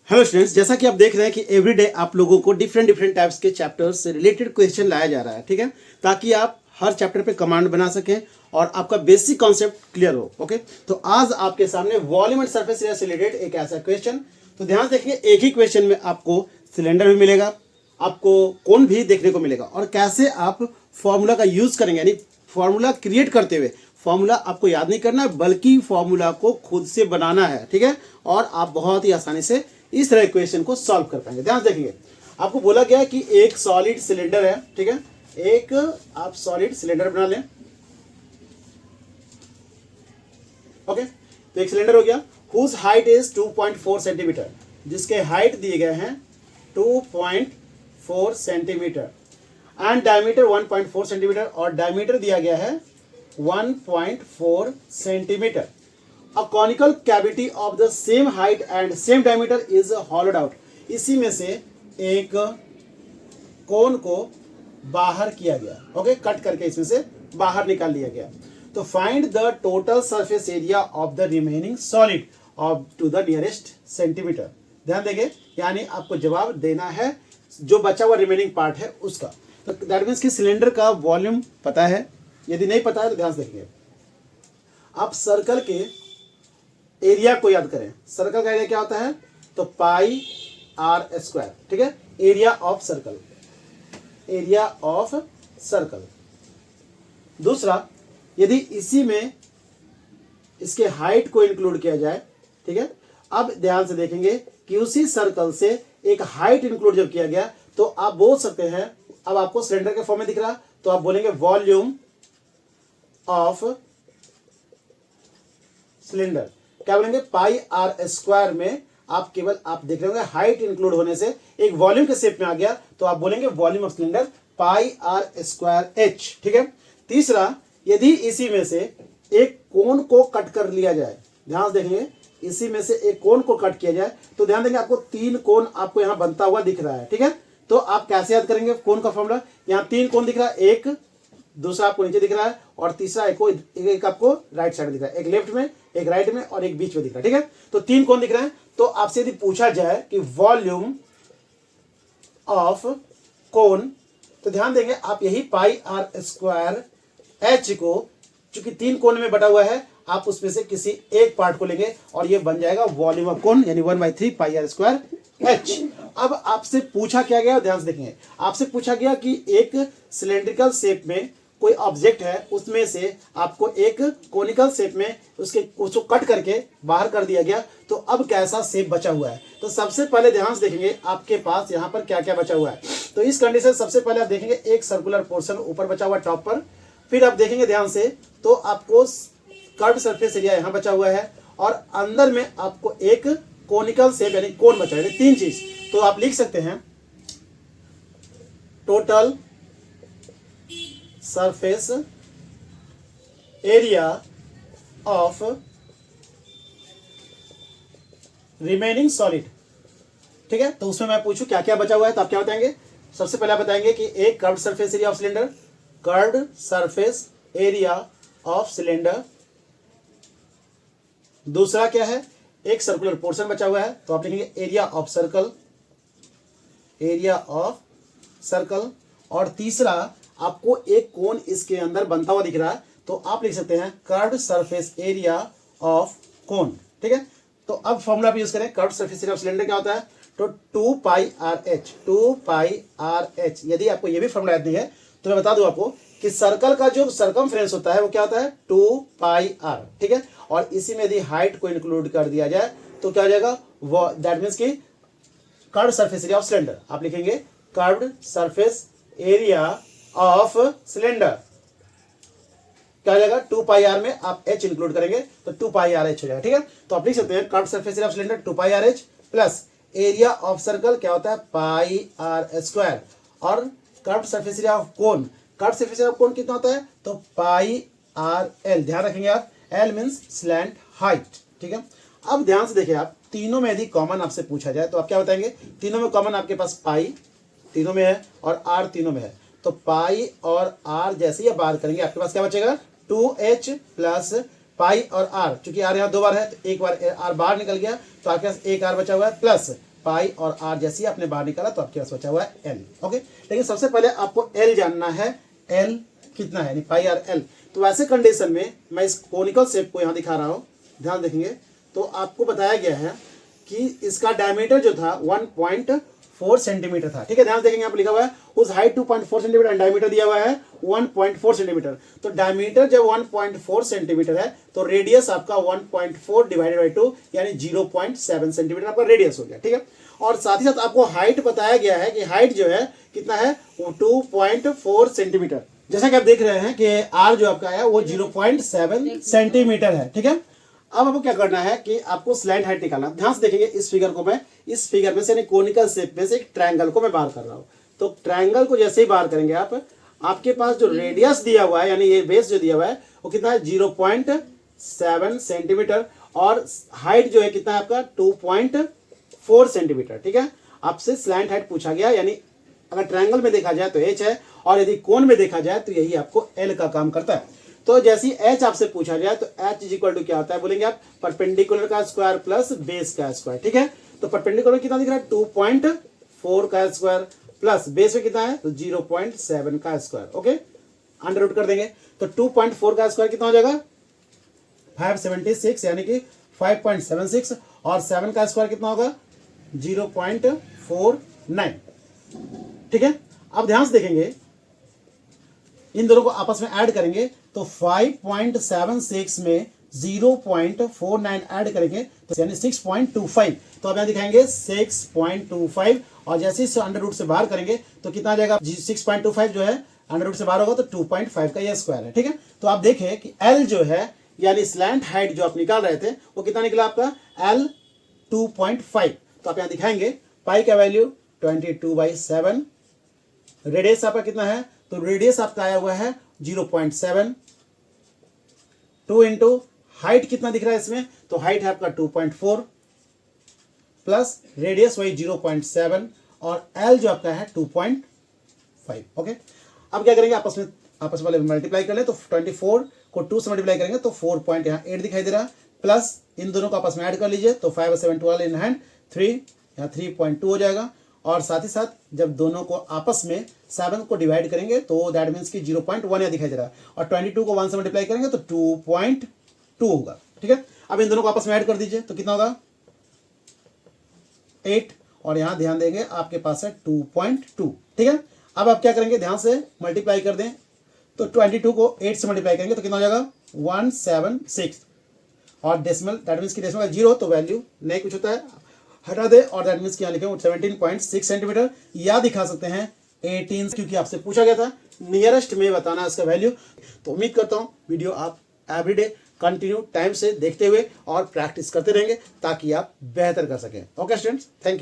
Hello students, जैसा कि आप देख रहे हैं कि एवरीडे आप लोगों को डिफरेंट डिफरेंट टाइप्स के चैप्टर्स से रिलेटेड क्वेश्चन लाया जा रहा है, ठीक है, ताकि आप हर चैप्टर पे कमांड बना सकें और आपका बेसिक कॉन्सेप्ट क्लियर हो। ओके, तो आज आपके सामने वॉल्यूम एंड सरफेस एरिया से रिलेटेड एक ऐसा क्वेश्चन, तो ध्यान से देखिए, एक ही क्वेश्चन में आपको सिलेंडर भी मिलेगा, आपको कोन भी देखने को मिलेगा और कैसे आप फॉर्मूला का यूज करेंगे, यानी फॉर्मूला क्रिएट करते हुए फॉर्मूला आपको याद नहीं करना है बल्कि फॉर्मूला को खुद से बनाना है, ठीक है, और आप बहुत ही आसानी से इस तरह क्वेश्चन को सॉल्व कर पाएंगे। ध्यान से देखेंगे, आपको बोला गया है कि एक सॉलिड सिलेंडर है, ठीक है, एक आप सॉलिड सिलेंडर बना लें। ओके, तो एक सिलेंडर हो गया हुज हाइट इज 2.4 सेंटीमीटर, जिसके हाइट दिए गए हैं 2.4 सेंटीमीटर एंड डायमीटर 1.4 सेंटीमीटर और डायमीटर दिया गया है 1.4 centimetre. A conical cavity of the same height and same diameter is hollowed out. इसी में से एक कोन को बाहर किया गया, ओके, कट करके इसमें से बाहर निकाल लिया गया। तो find the total surface area of the remaining solid of to the nearest centimetre. ध्यान देंगे, यानी आपको जवाब देना है जो बचा हुआ रिमेनिंग पार्ट है उसका। तो दैट मीन्स कि सिलेंडर का वॉल्यूम पता है, यदि नहीं पता है तो ध्यान से देखिए, आप सर्कल के एरिया को याद करें। सर्कल का एरिया क्या होता है? तो पाई आर स्क्वायर, ठीक है, area of circle, area of circle. दूसरा, यदि इसी में इसके हाइट को इंक्लूड किया जाए, ठीक है, अब ध्यान से देखेंगे कि उसी सर्कल से एक हाइट इंक्लूड जब किया गया तो आप बोल सकते हैं, अब आपको सिलेंडर के फॉर्म में दिख रहा तो आप बोलेंगे वॉल्यूम ऑफ सिलेंडर। क्या बोलेंगे? पाई आर स्क्वायर में आप केवल आप देख रहे होंगे हाइट इंक्लूड होने से एक वॉल्यूम के शेप में आ गया तो आप बोलेंगे volume of cylinder pi r square h, ठीक है। तीसरा, यदि इसी में से एक कोन को कट कर लिया जाए, ध्यान से देखेंगे, इसी में से एक कोन को कट किया जाए तो ध्यान देंगे आपको तीन कोन आपको यहां बनता हुआ दिख रहा है, ठीक है। तो आप कैसे याद करेंगे कोन का फॉर्मूला? यहां तीन कोन दिख रहा है, एक दूसरा आपको नीचे दिख रहा है और तीसरा एक आपको राइट साइड दिख रहा है, एक लेफ्ट में, एक राइट में और एक बीच में दिख रहा है, ठीक है। तो तीन कोण दिख रहे हैं। तो आपसे यदि पूछा जाए कि वॉल्यूम ऑफ कोन, तो ध्यान देंगे आप यही पाई आर स्क्वायर एच को, चूंकि तीन कोण में बटा हुआ है, आप उसमें से किसी एक पार्ट को लेंगे और ये बन जाएगा वॉल्यूम ऑफ कोन, यानी 1/3 पाई आर स्क्वायर एच। अब आपसे पूछा क्या गया, ध्यान से देखेंगे, आपसे पूछा गया कि एक सिलेंड्रिकल शेप में कोई ऑब्जेक्ट है, उसमें से आपको एक कोनिकल शेप में उसको कट करके बाहर कर दिया गया, तो अब कैसा शेप बचा हुआ है। तो सबसे पहले ध्यान से देखेंगे आपके पास यहाँ पर क्या क्या बचा हुआ है। तो इस कंडीशन सबसे पहले आप देखेंगे एक सर्कुलर पोर्शन ऊपर बचा हुआ टॉप पर, फिर आप देखेंगे ध्यान से तो आपको कर्व सरफेस एरिया यहाँ बचा हुआ है और अंदर में आपको एक कोनिकल शेप यानी कोन बचा है, तीन चीज। तो आप लिख सकते हैं total surface area of remaining solid, ठीक है। तो उसमें मैं पूछूं क्या क्या बचा हुआ है तो आप क्या बताएंगे? सबसे पहले आप बताएंगे कि एक curved surface area of cylinder, curved surface area of cylinder. दूसरा क्या है? एक सर्कुलर पोर्शन बचा हुआ है तो आप लिखेंगे area of circle, area of circle. और तीसरा, आपको एक कोन इसके अंदर बनता हुआ दिख रहा है तो आप लिख सकते हैं curved surface area of cone, ठीक है। तो अब फॉर्मूला आप यूज करें, curved surface area of cylinder क्या होता है? तो 2 पाई आर एच, 2 पाई आर एच। यदि आपको ये भी फॉर्मूला याद नहीं है तो मैं बता दूं आपको कि सर्कल का जो सरकमफ्रेंस होता है वो क्या होता है? 2 पाई आर, ठीक है। और इसी में यदि हाइट को इंक्लूड कर दिया जाए तो क्या हो जाएगा? वो दैट मीन्स की curved surface area of cylinder. आप लिखेंगे curved surface area of cylinder, क्या हो जाएगा? 2 पाई आर में आप एच इंक्लूड करेंगे तो 2 पाई आर एच हो जाएगा, ठीक है। तो आप लिख सकते हैं curved surface area of cylinder 2 pi R H plus area of circle क्या होता है? पाई आर स्क्वायर। और curved surface area of cone, curved surface area of cone कितना होता है? तो पाई आर एल। ध्यान रखेंगे आप, एल मीन्स स्लैंट हाइट, ठीक है। अब ध्यान से देखिए, आप तीनों में यदि कॉमन आपसे पूछा जाए तो आप क्या बताएंगे? तीनों में कॉमन आपके पास पाई तीनों में है और आर तीनों में है, तो पाई और आर जैसे ही आप बाहर करेंगे आपके पास क्या बचेगा? 2h प्लस पाई और आर, चूंकि आर यहाँ दो बार है तो एक बार आर बाहर निकल गया तो आपके पास एक आर बचा हुआ है प्लस पाई और आर जैसी आपने बाहर निकाला तो आपके पास बचा हुआ है एल। ओके, लेकिन सबसे पहले आपको एल जानना है, एल कितना है, यानी पाई आर एल। तो वैसे कंडीशन में मैं इस कोनिकल शेप को यहाँ दिखा रहा हूँ, ध्यान देखेंगे तो आपको बताया गया है कि इसका डायमीटर जो था 1.4 सेंटीमीटर था। ठीक है, ध्यान देखेंगे यहाँ पर लिखा हुआ है उस हाइट 2.4 सेंटीमीटर एंड डायमीटर दिया हुआ है 1.4 सेंटीमीटर। तो डायमीटर जब 1.4 सेंटीमीटर है तो रेडियस आपका 1.4 डिवाइडेड बाई 2 यानी 0.7 सेंटीमीटर आपका रेडियस हो गया। ठीक है, और साथ ही साथ आपको हाइट बताया गया है कि हाइट जो है कितना है, वो 2.4 सेंटीमीटर। जैसा कि आप देख रहे हैं कि आर जो आपका है वो 0.7 सेंटीमीटर है। ठीक है, अब आपको क्या करना है कि आपको स्लैंट हाइट निकालना। ध्यान से देखेंगे इस फिगर को, मैं इस फिगर में से यानी कोनिकल शेप में से एक ट्रायंगल को मैं बाहर कर रहा हूं। तो ट्रायंगल को जैसे ही बाहर करेंगे आप, आपके पास जो रेडियस दिया हुआ है यानी ये बेस जो दिया हुआ है वो कितना है 0.7 सेंटीमीटर और हाइट जो है कितना है आपका 2.4 सेंटीमीटर। ठीक है, आपसे स्लैंट हाइट पूछा गया, यानी अगर ट्रायंगल में देखा जाए तो h है और यदि कोण में देखा जाए तो यही आपको l का काम करता है। तो जैसी h आपसे पूछा जाए तो h इज इक्वल टू क्या होता है, बोलेंगे आप परपेंडिकुलर का स्क्वायर प्लस बेस का स्क्वायर। ठीक है, तो परपेंडिकुलर कितना दिख रहा है 2.4 का स्क्वायर प्लस बेस में कितना है तो 0.7 का स्क्वायर। ओके, अंडर रूट कर देंगे तो 2.4 का स्क्वायर कितना हो जाएगा 576 यानी कि 5.76 और 7 का स्क्वायर कितना होगा 0.49। ठीक है, अब ध्यान से देखेंगे इन दोनों को आपस में ऐड करेंगे तो 5.76 में 0.49 ऐड करेंगे तो यानी 6.25। तो अब यहाँ दिखाएंगे 6.25 और जैसे इस अंडर रूट से बाहर करेंगे तो कितना आ जाएगा 6.25 जो है अंडर रूट से बाहर होगा तो 2.5 का ये स्क्वायर है। ठीक है, तो आप देखें कि एल जो है यानी स्लैंट हाइट जो आप निकाल रहे थे वो कितना निकला आपका एल 2.5। तो आप यहाँ दिखाएंगे पाई का वैल्यू 22/7, रेडियस आपका कितना है तो रेडियस आपका आया हुआ है 0.7, 2 इंटू हाइट कितना दिख रहा है इसमें तो हाइट है आपका 2.4 प्लस रेडियस वही 0.7 और एल जो आपका है 2.5। ओके, अब क्या करेंगे आपस वाले मल्टीप्लाई कर ले तो 24 को 2 से मल्टीप्लाई करेंगे तो 4.8 दिखाई दे रहा है प्लस इन दोनों को आपस में ऐड कर लीजिए तो 5 और 7 12 इन हैंड 3 यहाँ 3.2 हो जाएगा और साथ ही साथ जब दोनों को आपस में 7 को डिवाइड करेंगे तो दैट मीन्स कि 0.1 यहाँ दिखाई दे रहा है और 22 को 1 से मल्टीप्लाई करेंगे तो 2.2 होगा। ठीक है, अब इन दोनों को आपस में ऐड कर दीजिए तो कितना होगा 8 और यहाँ ध्यान देंगे आपके पास है 2.2। ठीक है, अब आप क्या करेंगे ध्यान से मल्टीप्लाई कर दें तो 22 को 8 से मल्टीप्लाई करेंगे तो कितना हो जाएगा 176 और डेसिमल दैट मीन्स कि डेसिमल 0 तो वैल्यू नहीं कुछ होता है हटा दे और दैट मीन्स कि यहाँ लिखे 17.6 सेंटीमीटर या दिखा सकते हैं 18 क्योंकि आपसे पूछा गया था नियरेस्ट में बताना इसका वैल्यू। तो उम्मीद करता हूँ वीडियो आप एवरीडे कंटिन्यू टाइम से देखते हुए और प्रैक्टिस करते रहेंगे ताकि आप बेहतर कर सकें। Okay students, thank you.